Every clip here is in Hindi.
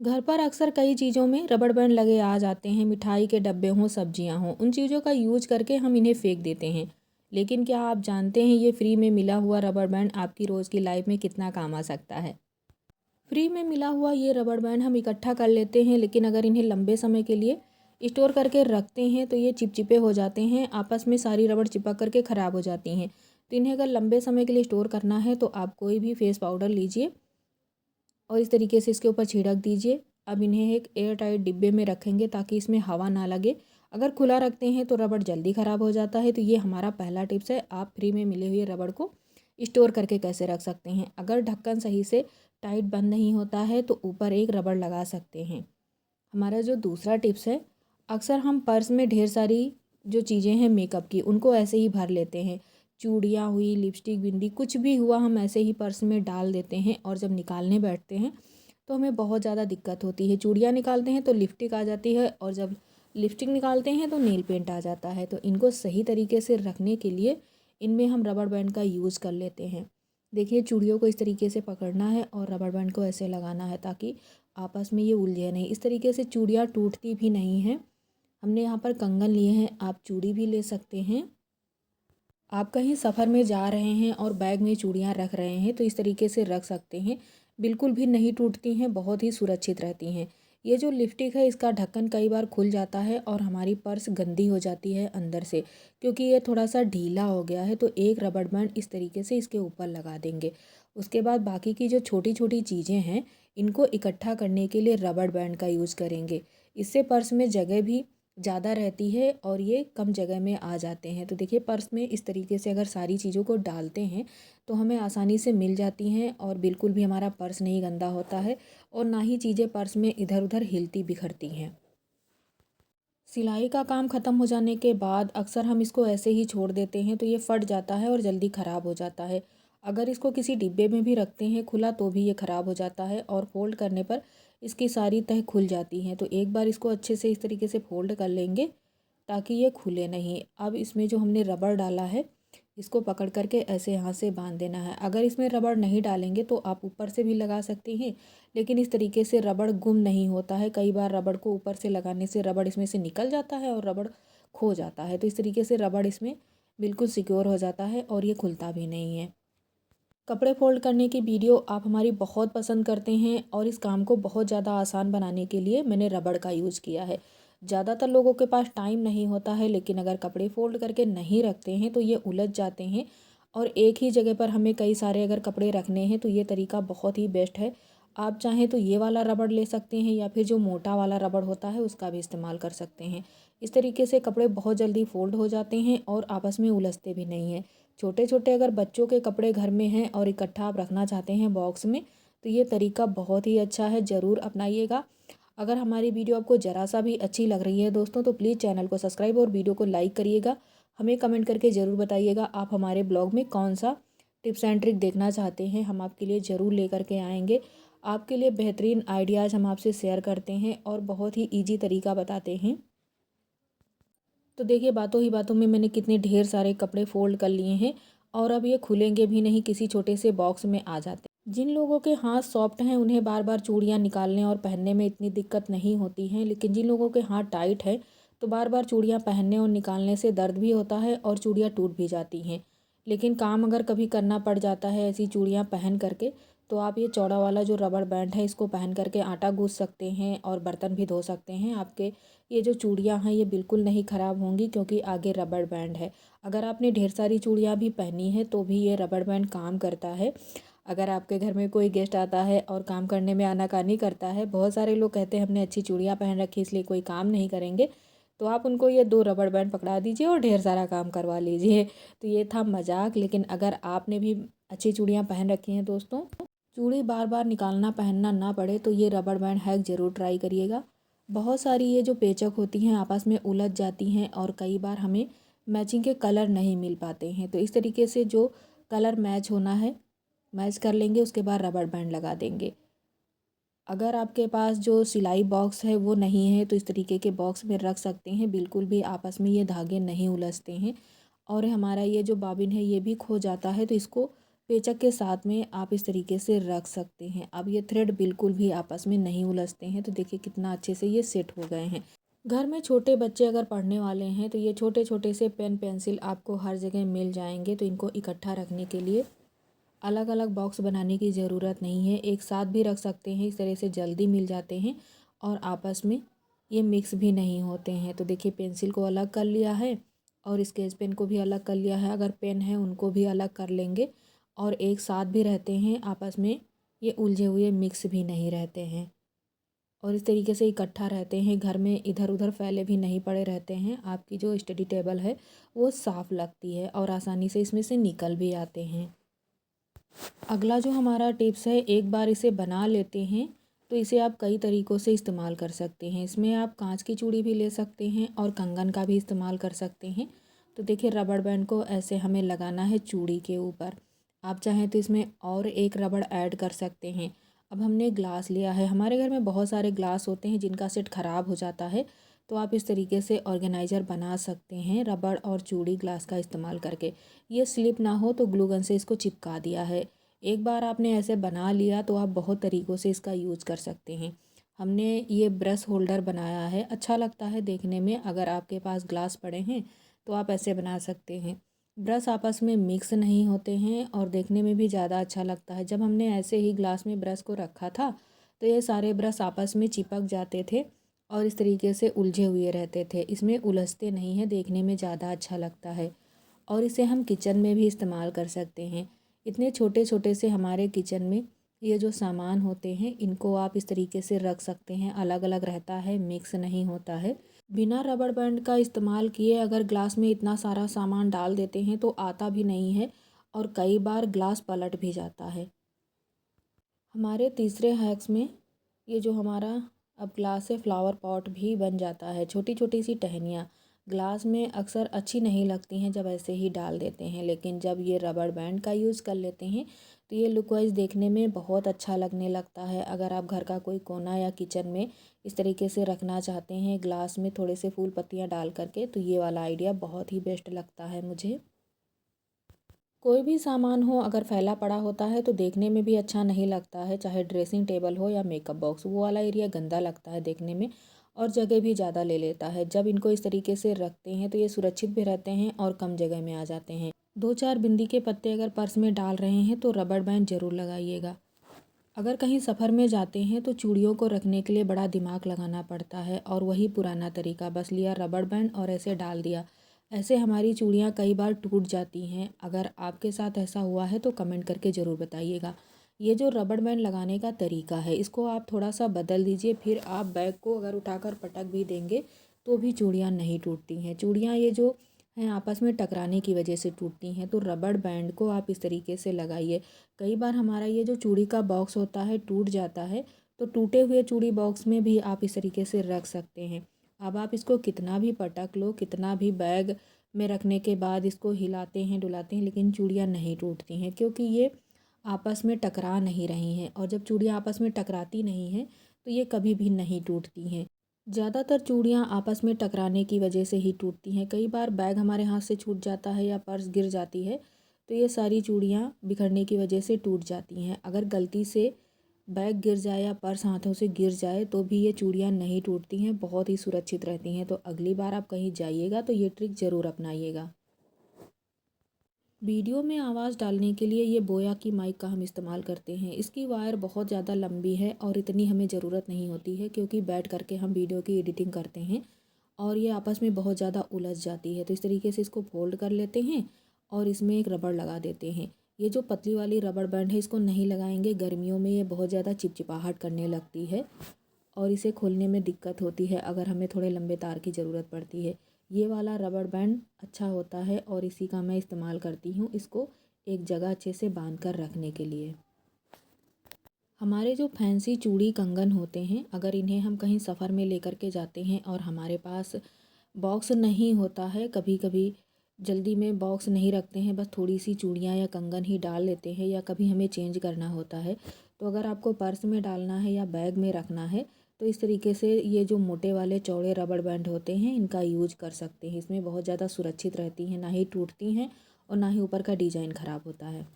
घर पर अक्सर कई चीज़ों में रबड़ बैंड लगे आ जाते हैं। मिठाई के डब्बे हों, सब्जियां हों, उन चीज़ों का यूज करके हम इन्हें फेंक देते हैं। लेकिन क्या आप जानते हैं ये फ्री में मिला हुआ रबड़ बैंड आपकी रोज़ की लाइफ में कितना काम आ सकता है। फ्री में मिला हुआ ये रबड़ बैंड हम इकट्ठा कर लेते हैं, लेकिन अगर इन्हें लंबे समय के लिए स्टोर करके रखते हैं तो ये चिपचिपे हो जाते हैं, आपस में सारी रबड़ चिपक करके ख़राब हो जाती हैं। तो इन्हें अगर लंबे समय के लिए स्टोर करना है तो आप कोई भी फेस पाउडर लीजिए और इस तरीके से इसके ऊपर छिड़क दीजिए। अब इन्हें एक एयर टाइट डिब्बे में रखेंगे ताकि इसमें हवा ना लगे। अगर खुला रखते हैं तो रबड़ जल्दी ख़राब हो जाता है। तो ये हमारा पहला टिप्स है, आप फ्री में मिले हुए रबड़ को स्टोर करके कैसे रख सकते हैं। अगर ढक्कन सही से टाइट बंद नहीं होता है तो ऊपर एक रबड़ लगा सकते हैं। हमारा जो दूसरा टिप्स है, अक्सर हम पर्स में ढेर सारी जो चीज़ें हैं मेकअप की उनको ऐसे ही भर लेते हैं। चूड़ियाँ हुई, लिपस्टिक, बिंदी, कुछ भी हुआ हम ऐसे ही पर्स में डाल देते हैं और जब निकालने बैठते हैं तो हमें बहुत ज़्यादा दिक्कत होती है। चूड़ियाँ निकालते हैं तो लिपस्टिक आ जाती है और जब लिपस्टिक निकालते हैं तो नेल पेंट आ जाता है। तो इनको सही तरीके से रखने के लिए इनमें हम रबड़ बैंड का यूज़ कर लेते हैं। देखिए, चूड़ियों को इस तरीके से पकड़ना है और रबड़ बैंड को ऐसे लगाना है ताकि आपस में ये उलझे नहीं। इस तरीके से चूड़ियाँ टूटती भी नहीं हैं। हमने यहाँ पर कंगन लिए हैं, आप चूड़ी भी ले सकते हैं। आप कहीं सफ़र में जा रहे हैं और बैग में चूड़ियाँ रख रहे हैं तो इस तरीके से रख सकते हैं। बिल्कुल भी नहीं टूटती हैं, बहुत ही सुरक्षित रहती हैं। ये जो लिपस्टिक है इसका ढक्कन कई बार खुल जाता है और हमारी पर्स गंदी हो जाती है अंदर से, क्योंकि ये थोड़ा सा ढीला हो गया है। तो एक रबड़ बैंड इस तरीके से इसके ऊपर लगा देंगे। उसके बाद बाकी की जो छोटी छोटी चीज़ें हैं इनको इकट्ठा करने के लिए रबड़ बैंड का यूज़ करेंगे। इससे पर्स में जगह भी ज़्यादा रहती है और ये कम जगह में आ जाते हैं। तो देखिए, पर्स में इस तरीके से अगर सारी चीज़ों को डालते हैं तो हमें आसानी से मिल जाती हैं और बिल्कुल भी हमारा पर्स नहीं गंदा होता है और ना ही चीज़ें पर्स में इधर उधर हिलती बिखरती हैं। सिलाई का काम ख़त्म हो जाने के बाद अक्सर हम इसको ऐसे ही छोड़ देते हैं तो ये फट जाता है और जल्दी ख़राब हो जाता है। अगर इसको किसी डिब्बे में भी रखते हैं खुला तो भी ये ख़राब हो जाता है और फोल्ड करने पर इसकी सारी तह खुल जाती हैं। तो एक बार इसको अच्छे से इस तरीके से फोल्ड कर लेंगे ताकि ये खुले नहीं। अब इसमें जो हमने रबड़ डाला है इसको पकड़ करके ऐसे यहाँ से बांध देना है। अगर इसमें रबड़ नहीं डालेंगे तो आप ऊपर से भी लगा सकते हैं, लेकिन इस तरीके से रबड़ गुम नहीं होता है। कई बार रबड़ को ऊपर से लगाने से रबड़ इसमें से निकल जाता है और रबड़ खो जाता है। तो इस तरीके से रबड़ इसमें बिल्कुल सिक्योर हो जाता है और ये खुलता भी नहीं है। कपड़े फ़ोल्ड करने की वीडियो आप हमारी बहुत पसंद करते हैं और इस काम को बहुत ज़्यादा आसान बनाने के लिए मैंने रबड़ का यूज़ किया है। ज़्यादातर लोगों के पास टाइम नहीं होता है, लेकिन अगर कपड़े फ़ोल्ड करके नहीं रखते हैं तो ये उलझ जाते हैं और एक ही जगह पर हमें कई सारे अगर कपड़े रखने हैं तो ये तरीका बहुत ही बेस्ट है। आप चाहें तो ये वाला रबड़ ले सकते हैं या फिर जो मोटा वाला रबड़ होता है उसका भी इस्तेमाल कर सकते हैं। इस तरीके से कपड़े बहुत जल्दी फ़ोल्ड हो जाते हैं और आपस में उलझते भी नहीं हैं। छोटे छोटे अगर बच्चों के कपड़े घर में हैं और इकट्ठा आप रखना चाहते हैं बॉक्स में तो ये तरीका बहुत ही अच्छा है, ज़रूर अपनाइएगा। अगर हमारी वीडियो आपको ज़रा सा भी अच्छी लग रही है दोस्तों तो प्लीज़ चैनल को सब्सक्राइब और वीडियो को लाइक करिएगा। हमें कमेंट करके ज़रूर बताइएगा आप हमारे ब्लॉग में कौन सा टिप्स एंड ट्रिक देखना चाहते हैं, हम आपके लिए ज़रूर लेकर के आएंगे। आपके लिए बेहतरीन आइडियाज़ हम आपसे शेयर करते हैं और बहुत ही ईजी तरीका बताते हैं। तो देखिए, बातों ही बातों में मैंने कितने ढेर सारे कपड़े फ़ोल्ड कर लिए हैं और अब ये खुलेंगे भी नहीं, किसी छोटे से बॉक्स में आ जाते हैं। जिन लोगों के हाथ सॉफ्ट हैं उन्हें बार बार चूड़ियाँ निकालने और पहनने में इतनी दिक्कत नहीं होती है, लेकिन जिन लोगों के हाथ टाइट है तो बार बार चूड़ियाँ पहनने और निकालने से दर्द भी होता है और चूड़ियाँ टूट भी जाती हैं। लेकिन काम अगर कभी करना पड़ जाता है ऐसी चूड़ियाँ पहन करके तो आप ये चौड़ा वाला जो रबड़ बैंड है इसको पहन करके आटा गूँथ सकते हैं और बर्तन भी धो सकते हैं। आपके ये जो चूड़ियाँ हैं ये बिल्कुल नहीं ख़राब होंगी क्योंकि आगे रबड़ बैंड है। अगर आपने ढेर सारी चूड़ियाँ भी पहनी है तो भी ये रबड़ बैंड काम करता है। अगर आपके घर में कोई गेस्ट आता है और काम करने में आनाकानी करता है, बहुत सारे लोग कहते हैं हमने अच्छी चूड़ियाँ पहन रखी इसलिए कोई काम नहीं करेंगे, तो आप उनको ये 2 रबड़ बैंड पकड़ा दीजिए और ढेर सारा काम करवा लीजिए। तो ये था मजाक, लेकिन अगर आपने भी अच्छी चूड़ियाँ पहन रखी हैं दोस्तों, चूड़ी बार बार निकालना पहनना ना पड़े, तो ये रबड़ बैंड हैक ज़रूर ट्राई करिएगा। बहुत सारी ये जो पेचक होती हैं आपस में उलझ जाती हैं और कई बार हमें मैचिंग के कलर नहीं मिल पाते हैं। तो इस तरीके से जो कलर मैच होना है मैच कर लेंगे, उसके बाद रबड़ बैंड लगा देंगे। अगर आपके पास जो सिलाई बॉक्स है वो नहीं है तो इस तरीके के बॉक्स में रख सकते हैं, बिल्कुल भी आपस में ये धागे नहीं उलझते हैं। और हमारा ये जो बाबिन है ये भी खो जाता है तो इसको पेचक के साथ में आप इस तरीके से रख सकते हैं। अब ये थ्रेड बिल्कुल भी आपस में नहीं उलझते हैं। तो देखिए कितना अच्छे से ये सेट हो गए हैं। घर में छोटे बच्चे अगर पढ़ने वाले हैं तो ये छोटे छोटे से पेन पेंसिल आपको हर जगह मिल जाएंगे। तो इनको इकट्ठा रखने के लिए अलग अलग बॉक्स बनाने की ज़रूरत नहीं है, एक साथ भी रख सकते हैं। इस तरह से जल्दी मिल जाते हैं और आपस में ये मिक्स भी नहीं होते हैं। तो देखिए पेंसिल को अलग कर लिया है और स्केच पेन को भी अलग कर लिया है। अगर पेन है उनको भी अलग कर लेंगे और एक साथ भी रहते हैं, आपस में ये उलझे हुए मिक्स भी नहीं रहते हैं और इस तरीके से इकट्ठा रहते हैं। घर में इधर उधर फैले भी नहीं पड़े रहते हैं। आपकी जो स्टडी टेबल है वो साफ़ लगती है और आसानी से इसमें से निकल भी आते हैं। अगला जो हमारा टिप्स है, एक बार इसे बना लेते हैं तो इसे आप कई तरीक़ों से इस्तेमाल कर सकते हैं। इसमें आप कांच की चूड़ी भी ले सकते हैं और कंगन का भी इस्तेमाल कर सकते हैं। तो देखिए रबड़ बैंड को ऐसे हमें लगाना है चूड़ी के ऊपर। आप चाहें तो इसमें और एक रबड़ ऐड कर सकते हैं। अब हमने ग्लास लिया है, हमारे घर में बहुत सारे ग्लास होते हैं जिनका सेट ख़राब हो जाता है। तो आप इस तरीके से ऑर्गेनाइज़र बना सकते हैं रबड़ और चूड़ी ग्लास का इस्तेमाल करके। ये स्लिप ना हो तो ग्लू गन से इसको चिपका दिया है। एक बार आपने ऐसे बना लिया तो आप बहुत तरीक़ों से इसका यूज़ कर सकते हैं। हमने ये ब्रश होल्डर बनाया है, अच्छा लगता है देखने में। अगर आपके पास ग्लास पड़े हैं तो आप ऐसे बना सकते हैं। ब्रश आपस में मिक्स नहीं होते हैं और देखने में भी ज़्यादा अच्छा लगता है। जब हमने ऐसे ही ग्लास में ब्रश को रखा था तो ये सारे ब्रश आपस में चिपक जाते थे और इस तरीके से उलझे हुए रहते थे। इसमें उलझते नहीं हैं, देखने में ज़्यादा अच्छा लगता है और इसे हम किचन में भी इस्तेमाल कर सकते हैं। इतने छोटे छोटे से हमारे किचन में ये जो सामान होते हैं इनको आप इस तरीके से रख सकते हैं। अलग अलग रहता है, मिक्स नहीं होता है। बिना रबड़ बैंड का इस्तेमाल किए अगर ग्लास में इतना सारा सामान डाल देते हैं तो आता भी नहीं है और कई बार ग्लास पलट भी जाता है। हमारे तीसरे हैक्स में ये जो हमारा अब ग्लास से फ्लावर पॉट भी बन जाता है। छोटी छोटी सी टहनियाँ ग्लास में अक्सर अच्छी नहीं लगती हैं जब ऐसे ही डाल देते हैं, लेकिन जब ये रबड़ बैंड का यूज़ कर लेते हैं तो ये लुक वाइज देखने में बहुत अच्छा लगने लगता है। अगर आप घर का कोई कोना या किचन में इस तरीके से रखना चाहते हैं ग्लास में थोड़े से फूल पत्तियाँ डाल करके, तो ये वाला आइडिया बहुत ही बेस्ट लगता है मुझे। कोई भी सामान हो अगर फैला पड़ा होता है तो देखने में भी अच्छा नहीं लगता है, चाहे ड्रेसिंग टेबल हो या मेकअप बॉक्स, वो वाला एरिया गंदा लगता है देखने में और जगह भी ज़्यादा ले लेता है। जब इनको इस तरीके से रखते हैं तो ये सुरक्षित भी रहते हैं और कम जगह में आ जाते हैं। दो चार बिंदी के पत्ते अगर पर्स में डाल रहे हैं तो रबड़ बैंड ज़रूर लगाइएगा। अगर कहीं सफ़र में जाते हैं तो चूड़ियों को रखने के लिए बड़ा दिमाग लगाना पड़ता है और वही पुराना तरीका, बस लिया रबड़ बैंड और ऐसे डाल दिया। ऐसे हमारी चूड़ियाँ कई बार टूट जाती हैं। अगर आपके साथ ऐसा हुआ है तो कमेंट करके ज़रूर बताइएगा। ये जो रबड़ बैंड लगाने का तरीका है इसको आप थोड़ा सा बदल दीजिए, फिर आप बैग को अगर उठाकर पटक भी देंगे तो भी चूड़ियाँ नहीं टूटती हैं। चूड़ियाँ ये जो हैं आपस में टकराने की वजह से टूटती हैं। तो रबड़ बैंड को आप इस तरीके से लगाइए। कई बार हमारा ये जो चूड़ी का बॉक्स होता है टूट जाता है, तो टूटे हुए चूड़ी बॉक्स में भी आप इस तरीके से रख सकते हैं। अब आप इसको कितना भी पटक लो, कितना भी बैग में रखने के बाद इसको हिलाते हैं डुलाते हैं, लेकिन चूड़ियाँ नहीं टूटती हैं क्योंकि ये आपस में टकरा नहीं रही हैं। और जब चूड़ियाँ आपस में टकराती नहीं हैं तो ये कभी भी नहीं टूटती हैं। ज़्यादातर चूड़ियाँ आपस में टकराने की वजह से ही टूटती हैं। कई बार बैग हमारे हाथ से छूट जाता है या पर्स गिर जाती है तो ये सारी चूड़ियाँ बिखरने की वजह से टूट जाती हैं। अगर गलती से बैग गिर जाए या पर्स हाथों से गिर जाए तो भी ये चूड़ियाँ नहीं टूटती हैं, बहुत ही सुरक्षित रहती हैं। तो अगली बार आप कहीं जाइएगा तो ये ट्रिक ज़रूर अपनाइएगा। वीडियो में आवाज़ डालने के लिए ये बोया की माइक का हम इस्तेमाल करते हैं। इसकी वायर बहुत ज़्यादा लंबी है और इतनी हमें ज़रूरत नहीं होती है क्योंकि बैठ करके हम वीडियो की एडिटिंग करते हैं और ये आपस में बहुत ज़्यादा उलझ जाती है। तो इस तरीके से इसको फोल्ड कर लेते हैं और इसमें एक रबड़ लगा देते हैं। ये जो पतली वाली रबड़ बैंड है इसको नहीं लगाएंगे, गर्मियों में ये बहुत ज़्यादा चिपचिपाहट करने लगती है और इसे खोलने में दिक्कत होती है अगर हमें थोड़े लंबे तार की ज़रूरत पड़ती है। ये वाला रबड़ बैंड अच्छा होता है और इसी का मैं इस्तेमाल करती हूँ, इसको एक जगह अच्छे से बांध कर रखने के लिए। हमारे जो फैंसी चूड़ी कंगन होते हैं, अगर इन्हें हम कहीं सफ़र में लेकर के जाते हैं और हमारे पास बॉक्स नहीं होता है, कभी कभी जल्दी में बॉक्स नहीं रखते हैं, बस थोड़ी सी चूड़ियाँ या कंगन ही डाल लेते हैं या कभी हमें चेंज करना होता है, तो अगर आपको पर्स में डालना है या बैग में रखना है तो इस तरीके से ये जो मोटे वाले चौड़े रबड़ बैंड होते हैं इनका यूज कर सकते हैं। इसमें बहुत ज़्यादा सुरक्षित रहती हैं, ना ही टूटती हैं और ना ही ऊपर का डिज़ाइन ख़राब होता है।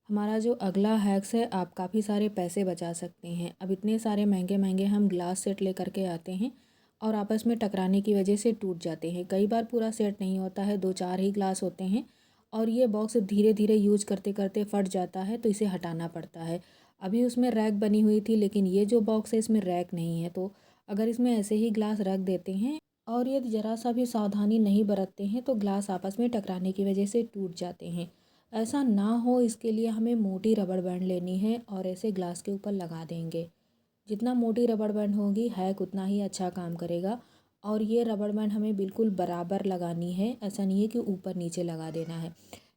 हमारा जो अगला हैक्स है, आप काफ़ी सारे पैसे बचा सकते हैं। अब इतने सारे महंगे महंगे हम ग्लास सेट लेकर के आते हैं और आपस में टकराने की वजह से टूट जाते हैं। कई बार पूरा सेट नहीं होता है, 2-4 ही ग्लास होते हैं और ये बॉक्स धीरे धीरे यूज करते करते फट जाता है, तो इसे हटाना पड़ता है। अभी उसमें रैक बनी हुई थी, लेकिन ये जो बॉक्स है इसमें रैक नहीं है, तो अगर इसमें ऐसे ही ग्लास रख देते हैं और यदि ज़रा सा भी सावधानी नहीं बरतते हैं तो ग्लास आपस में टकराने की वजह से टूट जाते हैं। ऐसा ना हो इसके लिए हमें मोटी रबड़ बैंड लेनी है और ऐसे ग्लास के ऊपर लगा देंगे। जितना मोटी रबड़ बैंड होगी हैक उतना ही अच्छा काम करेगा। और ये रबड़ बैंड हमें बिल्कुल बराबर लगानी है, ऐसा नहीं है कि ऊपर नीचे लगा देना है।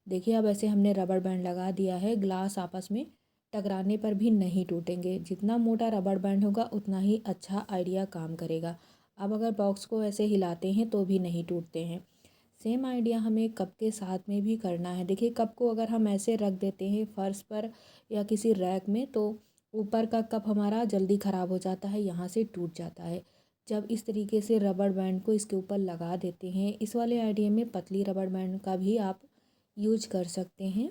देखिए अब ऐसे हमने रबड़ बैंड लगा दिया है, ग्लास आपस में टकराने पर भी नहीं टूटेंगे। जितना मोटा रबड़ बैंड होगा उतना ही अच्छा आइडिया काम करेगा। अब अगर बॉक्स को ऐसे हिलाते हैं तो भी नहीं टूटते हैं। सेम आइडिया हमें कप के साथ में भी करना है। देखिए कप को अगर हम ऐसे रख देते हैं फर्श पर या किसी रैक में, तो ऊपर का कप हमारा जल्दी ख़राब हो जाता है, यहाँ से टूट जाता है। जब इस तरीके से रबड़ बैंड को इसके ऊपर लगा देते हैं, इस वाले आइडिया में पतली रबड़ बैंड का भी आप यूज कर सकते हैं।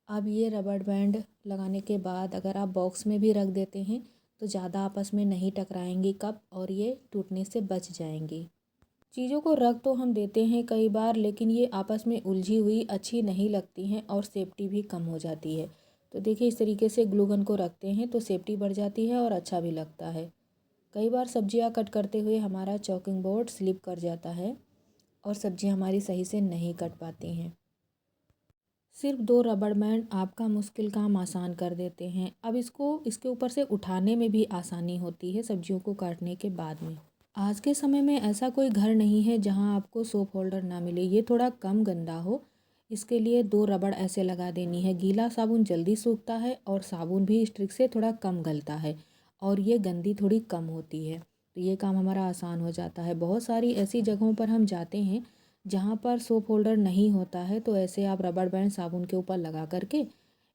अब ये रबड़ बैंड लगाने के बाद अगर आप बॉक्स में भी रख देते हैं तो ज़्यादा आपस में नहीं टकराएंगी कप और ये टूटने से बच जाएंगी। चीज़ों को रख तो हम देते हैं कई बार, लेकिन ये आपस में उलझी हुई अच्छी नहीं लगती हैं और सेफ्टी भी कम हो जाती है। तो देखिए इस तरीके से ग्लू गन को रखते हैं तो सेफ्टी बढ़ जाती है और अच्छा भी लगता है। कई बार सब्जियां कट करते हुए हमारा चॉकिंग बोर्ड स्लिप कर जाता है और सब्जियां हमारी सही से नहीं कट पाती हैं। सिर्फ 2 रबड़ बैंड आपका मुश्किल काम आसान कर देते हैं। अब इसको इसके ऊपर से उठाने में भी आसानी होती है सब्जियों को काटने के बाद में। आज के समय में ऐसा कोई घर नहीं है जहां आपको सोप होल्डर ना मिले। ये थोड़ा कम गंदा हो, इसके लिए 2 रबड़ ऐसे लगा देनी है। गीला साबुन जल्दी सूखता है और साबुन भी स्ट्रिक से थोड़ा कम गलता है और ये गंदी थोड़ी कम होती है, तो ये काम हमारा आसान हो जाता है। बहुत सारी ऐसी जगहों पर हम जाते हैं जहाँ पर सोप होल्डर नहीं होता है, तो ऐसे आप रबड़ बैंड साबुन के ऊपर लगा करके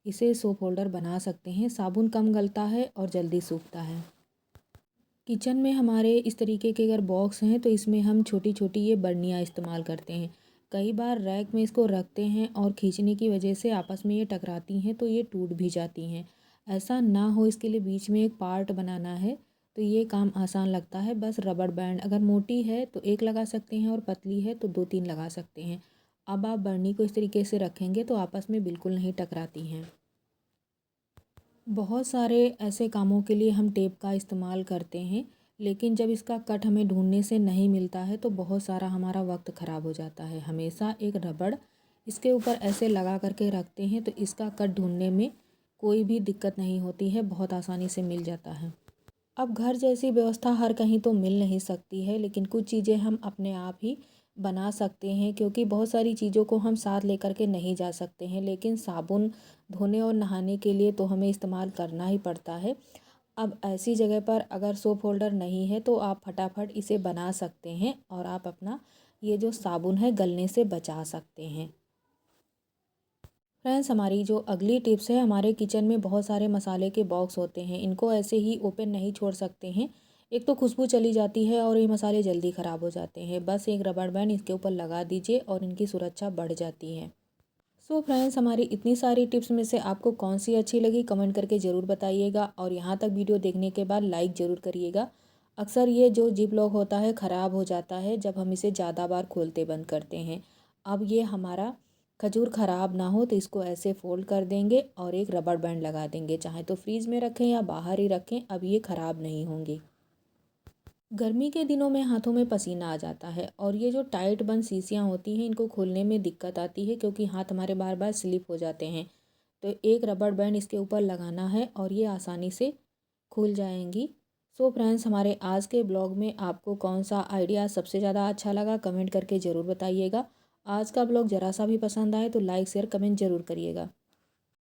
इसे सोप होल्डर बना सकते हैं। साबुन कम गलता है और जल्दी सूखता है। किचन में हमारे इस तरीके के अगर बॉक्स हैं तो इसमें हम छोटी छोटी ये बर्नियाँ इस्तेमाल करते हैं। कई बार रैक में इसको रखते हैं और खींचने की वजह से आपस में ये टकराती हैं तो ये टूट भी जाती हैं। ऐसा ना हो इसके लिए बीच में एक पार्ट बनाना है, तो ये काम आसान लगता है। बस रबड़ बैंड अगर मोटी है तो एक लगा सकते हैं और पतली है तो 2-3 लगा सकते हैं। अब आप बर्नी को इस तरीके से रखेंगे तो आपस में बिल्कुल नहीं टकराती हैं। बहुत सारे ऐसे कामों के लिए हम टेप का इस्तेमाल करते हैं, लेकिन जब इसका कट हमें ढूंढने से नहीं मिलता है तो बहुत सारा हमारा वक्त ख़राब हो जाता है। हमेशा एक रबड़ इसके ऊपर ऐसे लगा करके रखते हैं तो इसका कट ढूंढने में कोई भी दिक्कत नहीं होती है, बहुत आसानी से मिल जाता है। अब घर जैसी व्यवस्था हर कहीं तो मिल नहीं सकती है, लेकिन कुछ चीज़ें हम अपने आप ही बना सकते हैं, क्योंकि बहुत सारी चीज़ों को हम साथ लेकर के नहीं जा सकते हैं, लेकिन साबुन धोने और नहाने के लिए तो हमें इस्तेमाल करना ही पड़ता है। अब ऐसी जगह पर अगर सोप होल्डर नहीं है तो आप फटाफट इसे बना सकते हैं और आप अपना ये जो साबुन है गलने से बचा सकते हैं। फ्रेंड्स, हमारी जो अगली टिप्स है, हमारे किचन में बहुत सारे मसाले के बॉक्स होते हैं, इनको ऐसे ही ओपन नहीं छोड़ सकते हैं। एक तो खुशबू चली जाती है और ये मसाले जल्दी ख़राब हो जाते हैं। बस एक रबड़ बैंड इसके ऊपर लगा दीजिए और इनकी सुरक्षा बढ़ जाती है। सो फ्रेंड्स, हमारी इतनी सारी टिप्स में से आपको कौन सी अच्छी लगी कमेंट करके ज़रूर बताइएगा और यहाँ तक वीडियो देखने के बाद लाइक ज़रूर करिएगा। अक्सर ये जो जिप लॉक होता है ख़राब हो जाता है जब हम इसे ज़्यादा बार खोलते बंद करते हैं। अब ये हमारा खजूर ख़राब ना हो तो इसको ऐसे फोल्ड कर देंगे और एक रबड़ बैंड लगा देंगे, चाहे तो फ्रीज़ में रखें या बाहर ही रखें, अब ये ख़राब नहीं होंगे। गर्मी के दिनों में हाथों में पसीना आ जाता है और ये जो टाइट बंद शीशियाँ होती हैं इनको खोलने में दिक्कत आती है, क्योंकि हाथ हमारे बार बार स्लिप हो जाते हैं। तो एक रबड़ बैंड इसके ऊपर लगाना है और ये आसानी से खुल जाएंगी। सो फ्रेंड्स, हमारे आज के ब्लॉग में आपको कौन सा आइडिया सबसे ज़्यादा अच्छा लगा कमेंट करके ज़रूर बताइएगा। आज का ब्लॉग ज़रा सा भी पसंद आए तो लाइक शेयर कमेंट ज़रूर करिएगा।